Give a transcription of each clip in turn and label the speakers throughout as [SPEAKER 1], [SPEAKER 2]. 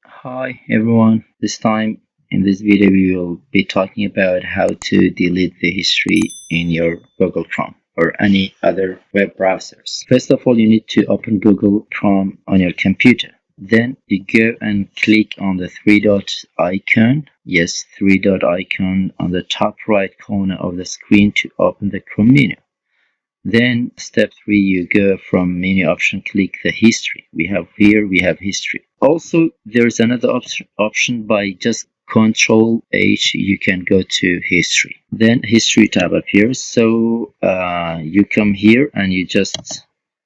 [SPEAKER 1] Hi everyone, this time in this video we will be talking about how to delete the history in your Google Chrome or any other web browsers. First of all, you need to open Google Chrome on your computer. Then you go and click on the three dot icon. Yes, three dot icon on the top right corner of the screen to open the Chrome menu. Then step 3, you go from menu option, click the history. We have history. Also, there's another option by just Control H, you can go to history. Then history tab appears. So you come here and you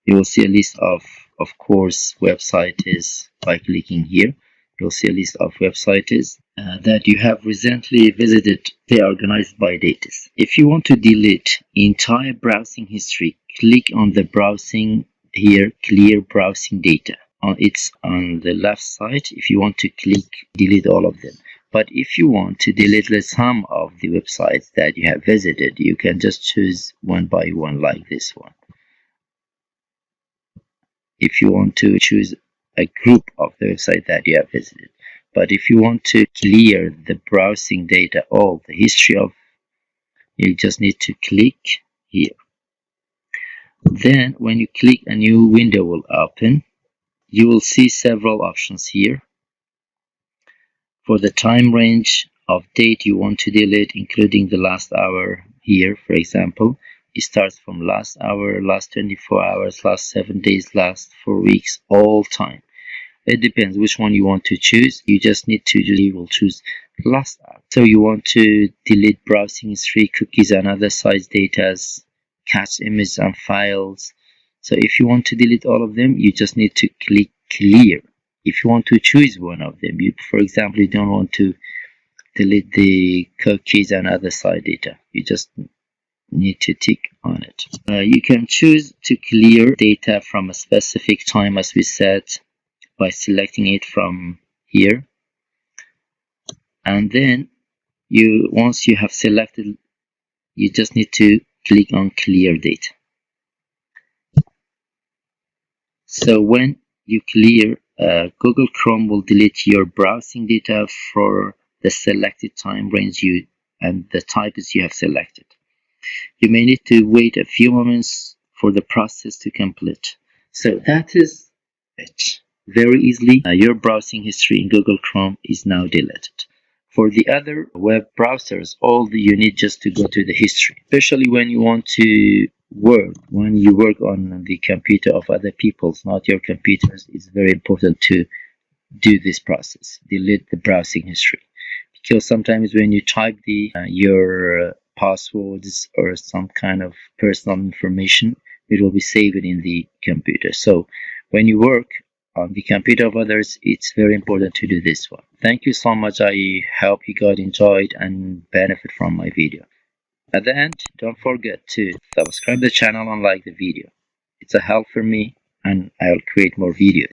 [SPEAKER 1] will see a list of course, website is by clicking here. You'll see a list of websites that you have recently visited. They are organized by dates. If you want to delete entire browsing history, click on the browsing here, clear browsing data. It's on the left side. If you want to click, delete all of them. But if you want to delete some of the websites that you have visited, you can just choose one by one like this one. If you want to choose a group of the website that you have visited. But if you want to clear the browsing data, all the history of, you just need to click here. Then when you click, a new window will open. You will see several options here. For the time range of date you want to delete, including the last hour here, for example, it starts from last hour, last 24 hours, last 7 days, last 4 weeks, all time. It depends which one you want to choose. You just need to choose last hour. So you want to delete browsing history, cookies and other size data, cache images and files. So if you want to delete all of them, you just need to click clear. If you want to choose one of them, for example, you don't want to delete the cookies and other side data, you just need to tick on it. You can choose to clear data from a specific time, as we said, by selecting it from here. And then once you have selected, you just need to click on clear data. So when you clear, Google Chrome will delete your browsing data for the selected time range and the types you have selected. You may need to wait a few moments for the process to complete. So that is it. Very easily, your browsing history in Google Chrome is now deleted. For the other web browsers, you need just to go to the history, especially when you want to when you work on the computer of other people's, not your computers. It's very important to do this process, delete the browsing history, because sometimes when you type your passwords or some kind of personal information, it will be saved in the computer. So when you work on the computer of others, it's very important to do this one. Thank you so much. I hope you guys enjoyed and benefit from my video. At the end, don't forget to subscribe the channel and like the video. It's a help for me, and I'll create more videos.